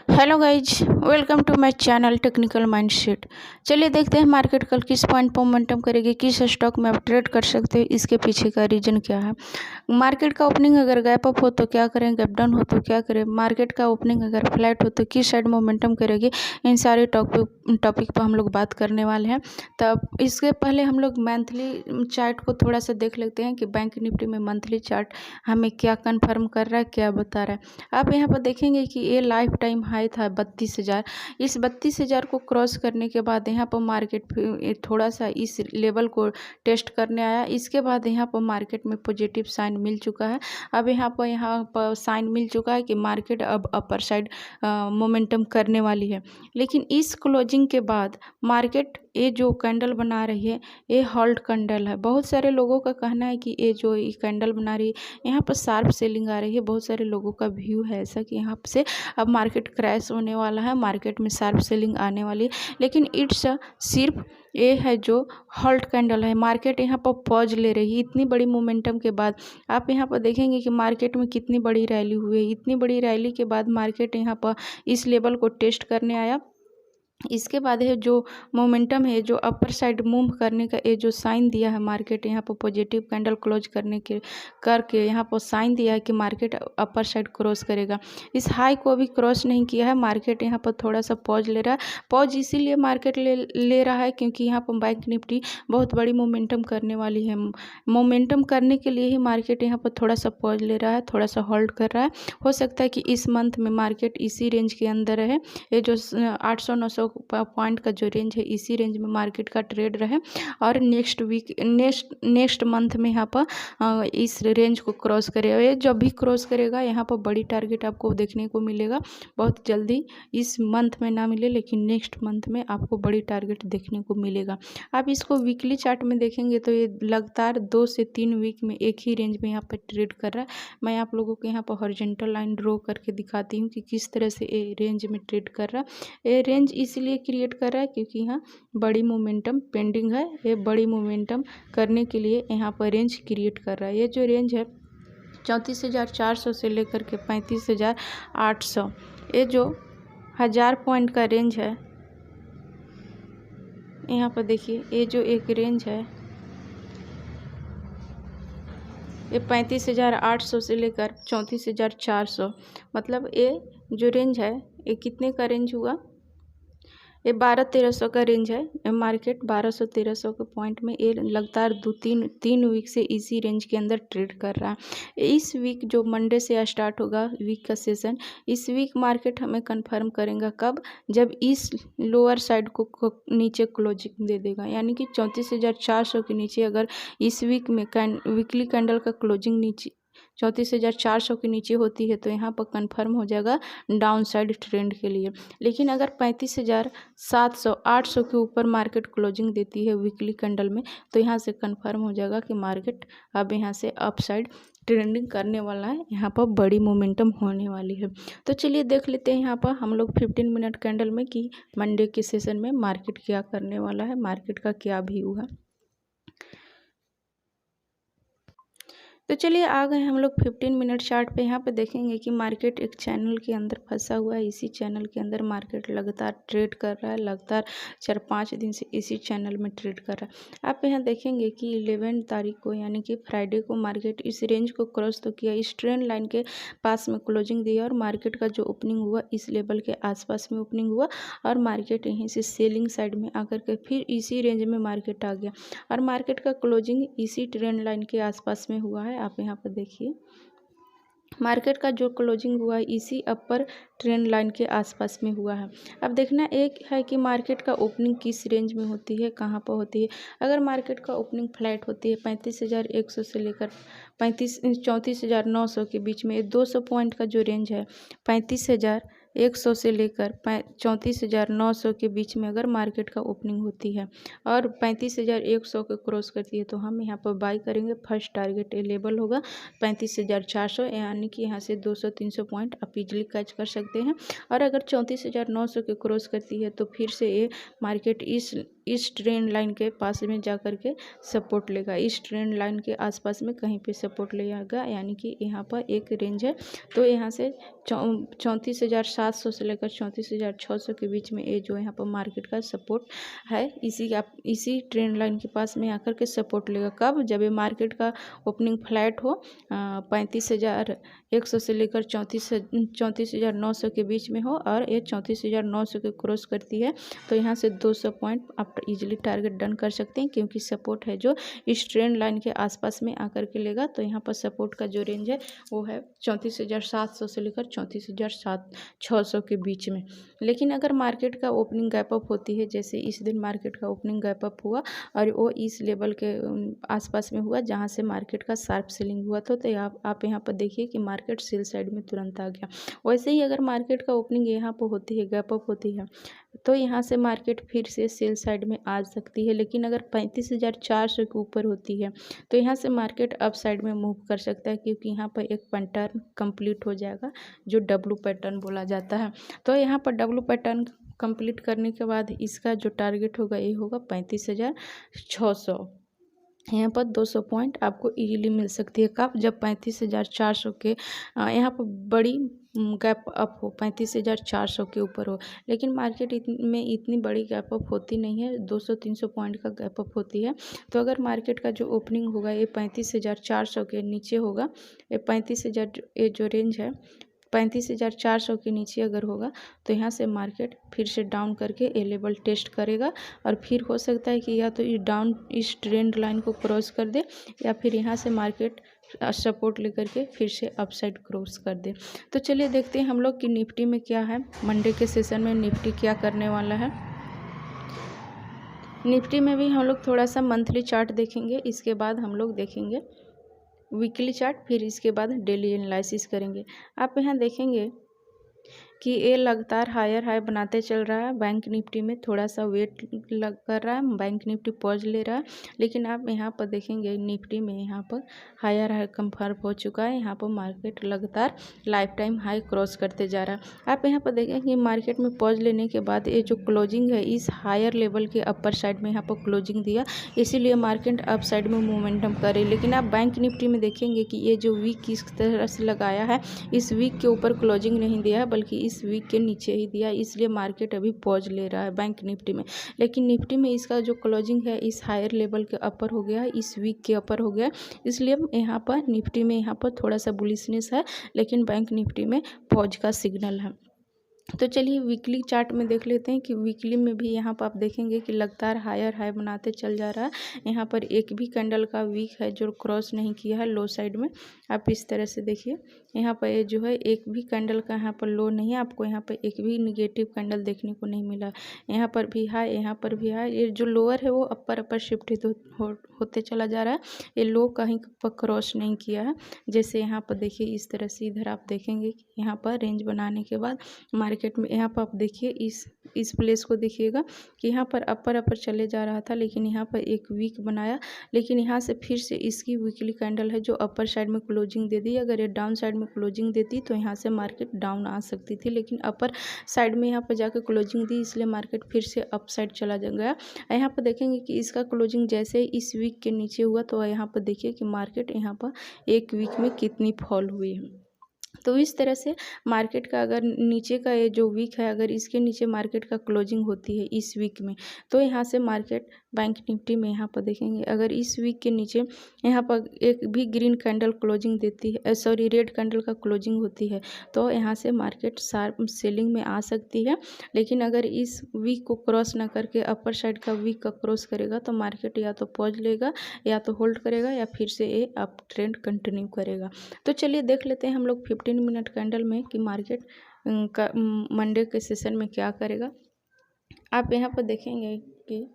Hello guys, welcome to my channel technical mindset. चलिए देखते हैं मार्केट कल किस पॉइंट पर मोमेंटम करेगी, किस स्टॉक में आप ट्रेड कर सकते हैं, इसके पीछे का रीजन क्या है। मार्केट का ओपनिंग अगर गैप अप हो तो क्या करें, गैप डाउन हो तो क्या करें, मार्केट का ओपनिंग अगर फ्लैट हो तो किस साइड मोमेंटम करेगी, इन सारे टॉपिक पर हम लोग बात करने वाले हैं। तब इसके पहले हम लोग मंथली चार्ट को थोड़ा सा देख लेते हैं कि बैंक निफ्टी में मंथली चार्ट हमें क्या कन्फर्म कर रहा है, क्या बता रहा है। आप यहाँ पर देखेंगे कि ये लाइफ टाइम हाई था 32,000। इस 32,000 को क्रॉस करने के बाद यहाँ पर मार्केट थोड़ा सा इस लेवल को टेस्ट करने आया। इसके बाद यहाँ पर मार्केट में पॉजिटिव साइन मिल चुका है। अब यहाँ पर साइन मिल चुका है कि मार्केट अब अपर साइड मोमेंटम करने वाली है। लेकिन इस क्लोजिंग के बाद मार्केट ये जो कैंडल बना रही है ये हॉल्ट कैंडल है। बहुत सारे लोगों का कहना है कि ये जो कैंडल बना रही है यहाँ पर शार्प सेलिंग आ रही है। बहुत सारे लोगों का व्यू है ऐसा कि यहाँ से अब मार्केट क्रैश होने वाला है, मार्केट में शार्प सेलिंग आने वाली है। लेकिन इट्स सिर्फ ये है जो हॉल्ट कैंडल है। मार्केट यहाँ पर पॉज ले रही है इतनी बड़ी मोमेंटम के बाद। आप यहाँ पर देखेंगे कि मार्केट में कितनी बड़ी रैली हुई है। इतनी बड़ी रैली के बाद मार्केट यहाँ पर इस लेवल को टेस्ट करने आया। इसके बाद है जो मोमेंटम है, जो अपर साइड मूव करने का ये जो साइन दिया है मार्केट यहाँ पर पॉजिटिव कैंडल क्लोज करके यहाँ पर साइन दिया है कि मार्केट अपर साइड क्रॉस करेगा। इस हाई को भी क्रॉस नहीं किया है। मार्केट यहाँ पर थोड़ा सा पॉज ले रहा है। पॉज इसीलिए मार्केट ले रहा है क्योंकि यहाँ पर बैंक निफ्टी बहुत बड़ी मोमेंटम करने वाली है। मोमेंटम करने के लिए ही मार्केट यहाँ पर थोड़ा सा पॉज ले रहा है, थोड़ा सा होल्ड कर रहा है। हो सकता है कि इस मंथ में मार्केट इसी रेंज के अंदर रहे। ये जो 800-900 पॉइंट का जो रेंज है इसी रेंज में मार्केट का ट्रेड रहे और नेक्स्ट मंथ में यहाँ पर इस रेंज को क्रॉस करेगा। ये जब भी क्रॉस करेगा यहाँ पर बड़ी टारगेट आपको देखने को मिलेगा। बहुत जल्दी इस मंथ में ना मिले लेकिन नेक्स्ट मंथ में आपको बड़ी टारगेट देखने को मिलेगा। आप इसको वीकली चार्ट में देखेंगे तो ये लगातार 2 से 3 वीक में एक ही रेंज में यहाँ पर ट्रेड कर रहा है। मैं आप लोगों को यहाँ पर हॉरिजॉन्टल लाइन ड्रॉ करके दिखाती हूँ कि किस तरह से ये रेंज में ट्रेड कर रहा है। ये रेंज इसलिए क्रिएट कर रहा है क्योंकि यहाँ बड़ी मोमेंटम पेंडिंग है। ये बड़ी मोमेंटम करने के लिए यहाँ पर रेंज क्रिएट कर रहा है। ये जो रेंज है 34,400 से लेकर के 35,800, ये जो 1000 पॉइंट का रेंज है। यहाँ पर देखिए ये जो एक रेंज है ये 35,800 से लेकर 34,400, मतलब ये जो रेंज है ये कितने का रेंज हुआ, ये 1200-1300 का रेंज है। मार्केट 1200-1300 के पॉइंट में ये लगातार 2-3 वीक से इसी रेंज के अंदर ट्रेड कर रहा है। इस वीक जो मंडे से स्टार्ट होगा वीक का सेशन, इस वीक मार्केट हमें कंफर्म करेगा कब, जब इस लोअर साइड को नीचे क्लोजिंग दे देगा। यानी कि 34,400 के नीचे अगर इस वीक में वीकली कैंडल का क्लोजिंग नीचे 34,400 के नीचे होती है तो यहाँ पर कंफर्म हो जाएगा डाउन साइड ट्रेंड के लिए। लेकिन अगर 35,700-800 के ऊपर मार्केट क्लोजिंग देती है वीकली कैंडल में तो यहाँ से कंफर्म हो जाएगा कि मार्केट अब यहाँ से अप साइड ट्रेंडिंग करने वाला है, यहाँ पर बड़ी मोमेंटम होने वाली है। तो चलिए देख लेते हैं यहाँ पर हम लोग 15 मिनट कैंडल में कि मंडे के सेशन में मार्केट क्या करने वाला है, मार्केट का क्या व्यू है। तो चलिए आ गए हम लोग 15 मिनट चार्ट पे। यहाँ पे देखेंगे कि मार्केट एक चैनल के अंदर फंसा हुआ है। इसी चैनल के अंदर मार्केट लगातार ट्रेड कर रहा है, लगातार 4-5 दिन से इसी चैनल में ट्रेड कर रहा है। आप यहाँ देखेंगे कि 11 तारीख को यानी कि फ्राइडे को मार्केट इस रेंज को क्रॉस तो किया, इस ट्रेंड लाइन के पास में क्लोजिंग दिया और मार्केट का जो ओपनिंग हुआ इस लेवल के आसपास में ओपनिंग हुआ और मार्केट यहीं से सेलिंग साइड में आकर के फिर इसी रेंज में मार्केट आ गया और मार्केट का क्लोजिंग इसी ट्रेंड लाइन के आसपास में हुआ है। आप यहाँ पर देखिए मार्केट का जो क्लोजिंग हुआ है इसी अपर ट्रेंड लाइन के आसपास में हुआ है। अब देखना एक है कि मार्केट का ओपनिंग किस रेंज में होती है, कहाँ पर होती है। अगर मार्केट का ओपनिंग फ्लैट होती है 35,100 से लेकर 34,900 के बीच में, 200 पॉइंट का जो रेंज है 35,100 से लेकर 34,900 के बीच में अगर मार्केट का ओपनिंग होती है और 35,100 को क्रॉस करती है तो हम यहाँ पर बाई करेंगे। फर्स्ट टारगेट लेवल होगा 35,400, यानी कि यहाँ से 200-300 पॉइंट आप इजीली कैच कर सकते हैं। और अगर 34,900 के क्रॉस करती है तो फिर से ये मार्केट इस ट्रेंड लाइन के पास में जा कर के सपोर्ट लेगा, इस ट्रेंड लाइन के आसपास में कहीं पे सपोर्ट लेगा, यानी कि यहाँ पर एक रेंज है। तो यहाँ से 34,700 से लेकर 34,600 के बीच में ये जो यहाँ पर मार्केट का सपोर्ट है, इसी ट्रेंड लाइन के पास में आकर के सपोर्ट लेगा। कब? जब ये मार्केट का ओपनिंग फ्लैट हो 35,100 से लेकर 34,900 के बीच में हो और ये 34,900 के क्रॉस करती है तो यहाँ से 200 पॉइंट आप इजीली टारगेट डन कर सकते हैं, क्योंकि सपोर्ट है जो इस ट्रेंड लाइन के आसपास में आकर के लेगा। तो यहाँ पर सपोर्ट का जो रेंज है वो है 34,700 से लेकर 34,600 के बीच में। लेकिन अगर मार्केट का ओपनिंग गैप अप होती है, जैसे इस दिन मार्केट का ओपनिंग गैप अप हुआ और वो इस लेवल के आसपास में हुआ जहाँ से मार्केट का शार्प सेलिंग हुआ था, तो आप यहाँ पर देखिए कि मार्केट सेल साइड में तुरंत आ गया। वैसे ही अगर मार्केट का ओपनिंग यहाँ पर होती है, गैप अप होती है, तो यहाँ से मार्केट फिर से सेल साइड में आ सकती है। लेकिन अगर 35,400 के ऊपर होती है तो यहाँ से मार्केट अप साइड में मूव कर सकता है, क्योंकि यहाँ पर एक पैटर्न कंप्लीट हो जाएगा जो डब्लू पैटर्न बोला जाता है। तो यहाँ पर डब्लू पैटर्न कंप्लीट करने के बाद इसका जो टारगेट होगा ये होगा 35,600। यहाँ पर 200 पॉइंट आपको इजीली मिल सकती है। कब? जब 35,400 के यहाँ पर बड़ी गैप अप हो, 35,400 के ऊपर हो। लेकिन मार्केट में इतनी बड़ी गैप अप होती नहीं है, 200-300 पॉइंट का गैप अप होती है। तो अगर मार्केट का जो ओपनिंग होगा ये 35,400 के नीचे होगा, ये 35,000 ये जो रेंज है 35,400 के नीचे अगर होगा तो यहाँ से मार्केट फिर से डाउन करके ए लेवल टेस्ट करेगा और फिर हो सकता है कि या तो इस ट्रेंड लाइन को क्रॉस कर दे या फिर यहाँ से मार्केट सपोर्ट लेकर के फिर से अपसाइड क्रॉस कर दे। तो चलिए देखते हैं हम लोग कि निफ्टी में क्या है, मंडे के सेशन में निफ्टी क्या करने वाला है। निफ्टी में भी हम लोग थोड़ा सा मंथली चार्ट देखेंगे, इसके बाद हम लोग देखेंगे वीकली चार्ट, फिर इसके बाद डेली एनालिसिस करेंगे। आप यहाँ देखेंगे कि ये लगातार हायर हाई बनाते चल रहा है। बैंक निफ्टी में थोड़ा सा वेट कर रहा है, बैंक निफ्टी पॉज ले रहा है। लेकिन आप यहाँ पर देखेंगे निफ्टी में यहाँ पर हायर हाई कंफर्म हो चुका है, यहाँ पर मार्केट लगातार लाइफ टाइम हाई क्रॉस करते जा रहा है। आप यहाँ पर देखेंगे मार्केट में पॉज लेने के बाद ये जो क्लोजिंग है इस हायर लेवल के अपर साइड में यहाँ पर क्लोजिंग दिया, इसीलिए मार्केट अप साइड में मोमेंटम करे। लेकिन आप बैंक निफ्टी में देखेंगे कि ये जो वीक किस तरह से लगाया है, इस वीक के ऊपर क्लोजिंग नहीं दिया है बल्कि इस वीक के नीचे ही दिया, इसलिए मार्केट अभी पॉज ले रहा है बैंक निफ्टी में। लेकिन निफ्टी में इसका जो क्लोजिंग है इस हायर लेवल के अपर हो गया है, इस वीक के अपर हो गया, इसलिए यहाँ पर निफ्टी में यहाँ पर थोड़ा सा बुलिशनेस है, लेकिन बैंक निफ्टी में पॉज का सिग्नल है। तो चलिए वीकली चार्ट में देख लेते हैं कि वीकली में भी यहाँ पर आप देखेंगे कि लगातार हायर हाई बनाते चल जा रहा है। यहाँ पर एक भी कैंडल का वीक है जो क्रॉस नहीं किया है लो साइड में। आप इस तरह से देखिए यहाँ पर ये जो है एक भी कैंडल का यहाँ पर लो नहीं है, आपको यहाँ पर एक भी निगेटिव कैंडल देखने को नहीं मिला। यहाँ पर भी हाई, यहाँ पर भी हाई, ये जो लोअर है वो अपर शिफ्ट होते चला जा रहा है, ये लो कहीं पर क्रॉस नहीं किया है। जैसे यहाँ पर देखिए इस तरह से इधर आप देखेंगे कि यहाँ पर रेंज बनाने के बाद मार्केट में यहाँ पर आप देखिए इस प्लेस को देखिएगा कि यहाँ पर अपर चले जा रहा था, लेकिन यहाँ पर एक वीक बनाया, लेकिन यहाँ से फिर से इसकी वीकली कैंडल है जो अपर साइड में क्लोजिंग दे दी। अगर ये डाउन साइड में क्लोजिंग देती तो यहाँ से मार्केट डाउन आ सकती थी, लेकिन अपर साइड में यहाँ पर जाकर क्लोजिंग दी, इसलिए मार्केट फिर से अप साइड चला गया। यहाँ पर देखेंगे कि इसका क्लोजिंग जैसे इस वीक के नीचे हुआ तो यहाँ पर देखिए कि मार्केट यहाँ पर एक वीक में कितनी फॉल हुई है। तो इस तरह से मार्केट का अगर नीचे का ये जो वीक है अगर इसके नीचे मार्केट का क्लोजिंग होती है इस वीक में, तो यहाँ से मार्केट बैंक निफ्टी में यहाँ पर देखेंगे अगर इस वीक के नीचे यहाँ पर एक भी ग्रीन कैंडल क्लोजिंग देती है, सॉरी रेड कैंडल का क्लोजिंग होती है, तो यहाँ से मार्केट शार्प सेलिंग में आ सकती है। लेकिन अगर इस वीक को क्रॉस ना करके अपर साइड का वीक का क्रॉस करेगा तो मार्केट या तो पॉज लेगा या तो होल्ड करेगा या फिर से ये अप ट्रेंड कंटिन्यू करेगा। तो चलिए देख लेते हैं हम लोग 15 मिनट कैंडल में कि मार्केट का मंडे के सेशन में क्या करेगा। आप यहाँ पर देखेंगे कि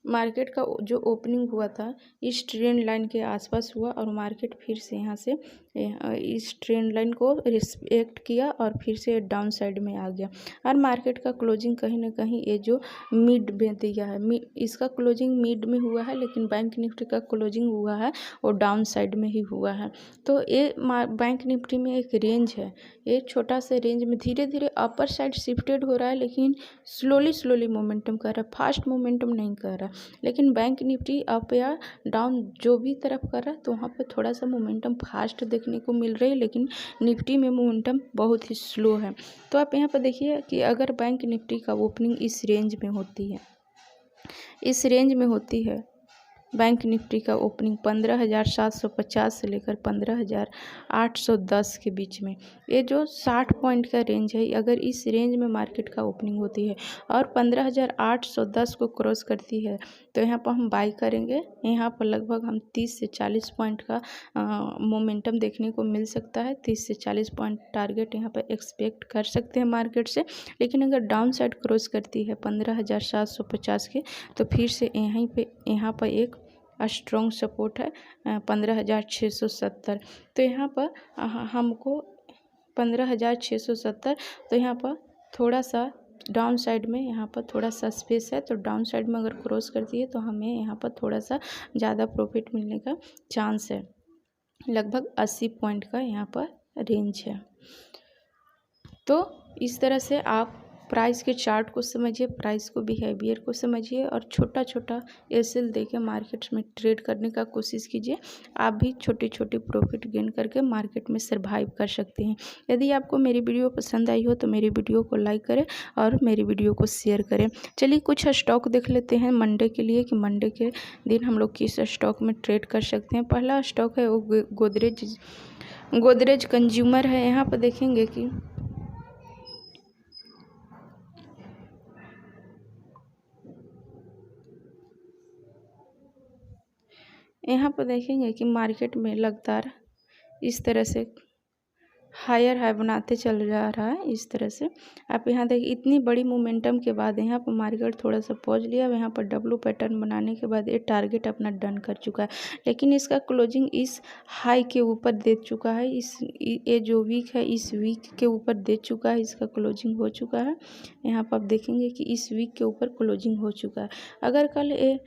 मार्केट का जो ओपनिंग हुआ था इस ट्रेंड लाइन के आसपास हुआ और मार्केट फिर से यहाँ से इस ट्रेंड लाइन को रिस्पेक्ट किया और फिर से डाउन साइड में आ गया। और मार्केट का क्लोजिंग कहीं ना कहीं ये जो मिड में दिया है, इसका क्लोजिंग मिड में हुआ है, लेकिन बैंक निफ्टी का क्लोजिंग हुआ है वो डाउन साइड में ही हुआ है। तो ये बैंक निफ्टी में एक रेंज है, ये छोटा सा रेंज में धीरे धीरे अपर साइड शिफ्टेड हो रहा है, लेकिन स्लोली मोमेंटम कर रहा है, फास्ट मोमेंटम नहीं कर रहा। लेकिन बैंक निफ्टी अप या डाउन जो भी तरफ कर रहा है तो वहाँ पे थोड़ा सा मोमेंटम फास्ट देखने को मिल रही है, लेकिन निफ्टी में मोमेंटम बहुत ही स्लो है। तो आप यहाँ पर देखिए कि अगर बैंक निफ्टी का ओपनिंग इस रेंज में होती है, इस रेंज में होती है बैंक निफ्टी का ओपनिंग 15,750 से लेकर 15,810 के बीच में, ये जो 60 पॉइंट का रेंज है, अगर इस रेंज में मार्केट का ओपनिंग होती है और 15,810 को क्रॉस करती है तो यहाँ पर हम बाई करेंगे। यहाँ पर लगभग हम 30 से 40 पॉइंट का मोमेंटम देखने को मिल सकता है। 30 से 40 पॉइंट टारगेट यहाँ पर एक्सपेक्ट कर सकते हैं मार्केट से। लेकिन अगर डाउन साइड क्रॉस करती है 15,750 के तो फिर से यहाँ पर एक स्ट्रॉन्ग सपोर्ट है 15,670। तो यहाँ पर हमको 15,670, तो यहाँ पर थोड़ा सा डाउन साइड में यहाँ पर थोड़ा सा स्पेस है, तो डाउन साइड में अगर क्रॉस करती है तो हमें यहाँ पर थोड़ा सा ज़्यादा प्रॉफिट मिलने का चांस है। लगभग 80 पॉइंट का यहाँ पर रेंज है। तो इस तरह से आप प्राइस के चार्ट को समझिए, प्राइस को बिहेवियर को समझिए और छोटा छोटा एसएल देके मार्केट में ट्रेड करने का कोशिश कीजिए। आप भी छोटी छोटी प्रॉफिट गेन करके मार्केट में सर्वाइव कर सकते हैं। यदि आपको मेरी वीडियो पसंद आई हो तो मेरी वीडियो को लाइक करें और मेरी वीडियो को शेयर करें। चलिए कुछ स्टॉक देख लेते हैं मंडे के लिए कि मंडे के दिन हम लोग किस स्टॉक में ट्रेड कर सकते हैं। पहला स्टॉक है वो गोदरेज कंज्यूमर है। यहाँ पर देखेंगे कि यहाँ पर देखेंगे कि मार्केट में लगातार इस तरह से हायर हाई बनाते चल जा रहा है। इस तरह से आप यहाँ देखिए इतनी बड़ी मोमेंटम के बाद यहाँ पर मार्केट थोड़ा सा पॉज लिया। यहाँ पर डब्लू पैटर्न बनाने के बाद ये टारगेट अपना डन कर चुका है, लेकिन इसका क्लोजिंग इस हाई के ऊपर दे चुका है। ये जो वीक है इस वीक के ऊपर दे चुका है, इसका क्लोजिंग हो चुका है। यहाँ पर आप देखेंगे कि इस वीक के ऊपर क्लोजिंग हो चुका है। अगर कल ये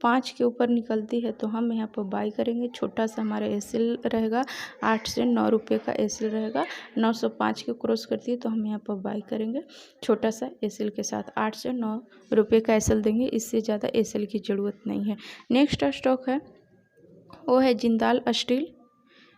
905 के ऊपर निकलती है तो हम यहाँ पर बाई करेंगे। छोटा सा हमारा एसएल रहेगा, 8 से 9 रुपये का एसएल रहेगा। 905 के क्रॉस करती है तो हम यहाँ पर बाई करेंगे छोटा सा एसएल के साथ। 8 से 9 रुपये का एसएल देंगे, इससे ज़्यादा एसएल की ज़रूरत नहीं है। नेक्स्ट स्टॉक है वो है जिंदाल स्टील।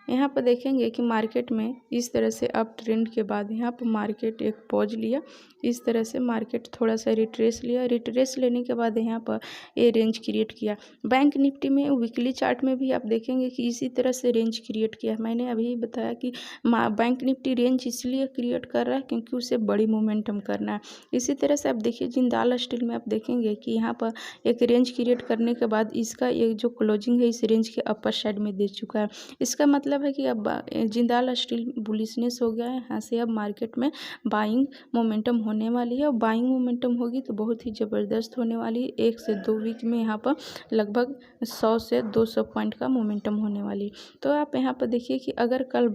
यहाँ पर देखेंगे कि मार्केट में इस तरह से अप ट्रेंड के बाद यहाँ पर मार्केट एक पॉज लिया। इस तरह से मार्केट थोड़ा सा रिट्रेस लिया। रिट्रेस लेने के बाद यहाँ पर ये रेंज क्रिएट किया। बैंक निफ्टी में वीकली चार्ट में भी आप देखेंगे कि इसी तरह से रेंज क्रिएट किया। मैंने अभी बताया कि बैंक निफ्टी रेंज इसलिए क्रिएट कर रहा है क्योंकि उसे बड़ी मोमेंटम करना है। इसी तरह से आप देखिए जिंदाल स्टील में आप देखेंगे कि यहाँ पर एक रेंज क्रिएट करने के बाद इसका एक जो क्लोजिंग है इस रेंज के अपर साइड में दे चुका है। इसका मतलब है कि अब जिंदाल स्टील बुलिशनेस हो गया है। यहाँ से अब मार्केट में बाइंग मोमेंटम होने वाली है और बाइंग मोमेंटम होगी तो बहुत ही ज़बरदस्त होने वाली है। 1 से 2 वीक में यहाँ पर लगभग 100 से 200 पॉइंट का मोमेंटम होने वाली। तो आप यहाँ पर देखिए कि अगर कल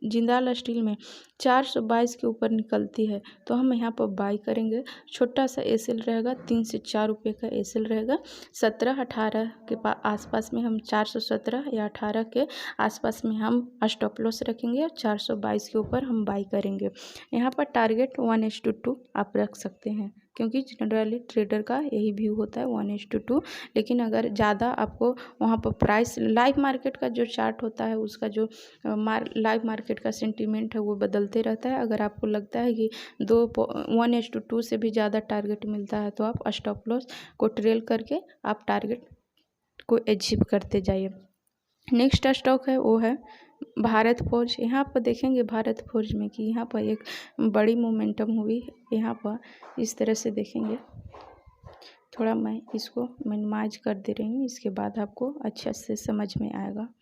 जिंदाल स्टील में 422 के ऊपर निकलती है तो हम यहाँ पर बाई करेंगे। छोटा सा एसएल रहेगा, 3 से 4 रुपये का एसएल रहेगा। 17-18 के आसपास में हम 417 या 18 के आसपास में हम स्टॉप लॉस रखेंगे और 422 के ऊपर हम बाई करेंगे। यहाँ पर टारगेट 1:2 आप रख सकते हैं क्योंकि जनरली ट्रेडर का यही व्यू होता है 1:2। लेकिन अगर ज़्यादा आपको वहाँ पर प्राइस लाइव मार्केट का जो चार्ट होता है उसका जो लाइव मार्केट का सेंटीमेंट है वो बदलते रहता है। अगर आपको लगता है कि 1:2 से भी ज़्यादा टारगेट मिलता है तो आप स्टॉप लॉस को ट्रेल करके आप टारगेट को अचीव करते जाइए। नेक्स्ट स्टॉक है वो है भारत फोर्ज। यहाँ पर देखेंगे भारत फोर्ज में कि यहाँ पर एक बड़ी मोमेंटम हुई। यहाँ पर इस तरह से देखेंगे, थोड़ा मैं इसको मिनिमाइज कर दे रही हूँ, इसके बाद आपको अच्छा से समझ में आएगा।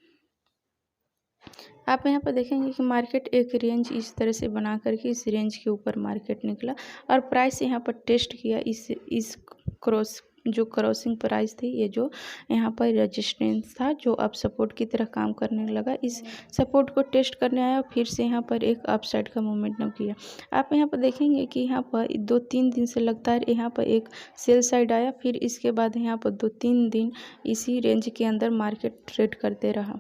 आप यहाँ पर देखेंगे कि मार्केट एक रेंज इस तरह से बना करके इस रेंज के ऊपर मार्केट निकला और प्राइस यहाँ पर टेस्ट किया इस क्रॉस जो क्रॉसिंग प्राइस थी, ये जो यहाँ पर रेजिस्टेंस था जो अब सपोर्ट की तरह काम करने लगा, इस सपोर्ट को टेस्ट करने आया, फिर से यहाँ पर एक अपसाइड का मोमेंटम किया। आप यहाँ पर देखेंगे कि यहाँ पर 2-3 दिन से लगातार यहाँ पर एक सेल साइड आया, फिर इसके बाद यहाँ पर 2-3 दिन इसी रेंज के अंदर मार्केट ट्रेड करते रहा।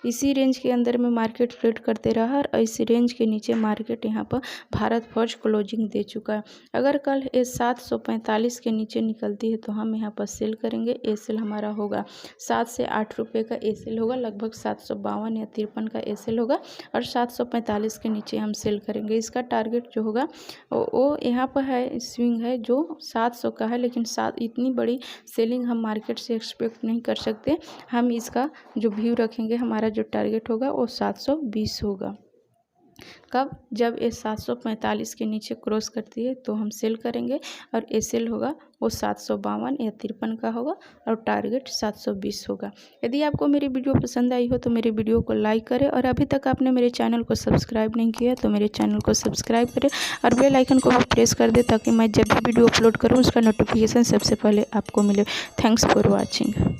इसी रेंज के अंदर में मार्केट ट्रेड करते रहा और इस रेंज के नीचे मार्केट यहाँ पर भारत फॉर्ज क्लोजिंग दे चुका है। अगर कल ये 745 के नीचे निकलती है तो हम यहाँ पर सेल करेंगे। ए सेल हमारा होगा 7 से 8 रुपये का ए सेल होगा, लगभग 752 या 53 का ए सेल होगा और 745 के नीचे हम सेल करेंगे। इसका टारगेट जो होगा वो यहाँ पर है, स्विंग है जो 700 का है, लेकिन इतनी बड़ी सेलिंग हम मार्केट से एक्सपेक्ट नहीं कर सकते। हम इसका जो व्यू रखेंगे, हमारा जो टारगेट होगा वो 720 होगा। कब? जब ये 745 के नीचे क्रॉस करती है तो हम सेल करेंगे और ए सेल होगा वो 752 या 53 का होगा और टारगेट 720 होगा। यदि आपको मेरी वीडियो पसंद आई हो तो मेरे वीडियो को लाइक करें और अभी तक आपने मेरे चैनल को सब्सक्राइब नहीं किया तो मेरे चैनल को सब्सक्राइब करें और बेल आइकन को भी प्रेस कर दें ताकि मैं जब भी वीडियो अपलोड करूँ उसका नोटिफिकेशन सबसे पहले आपको मिले। Thanks for watching.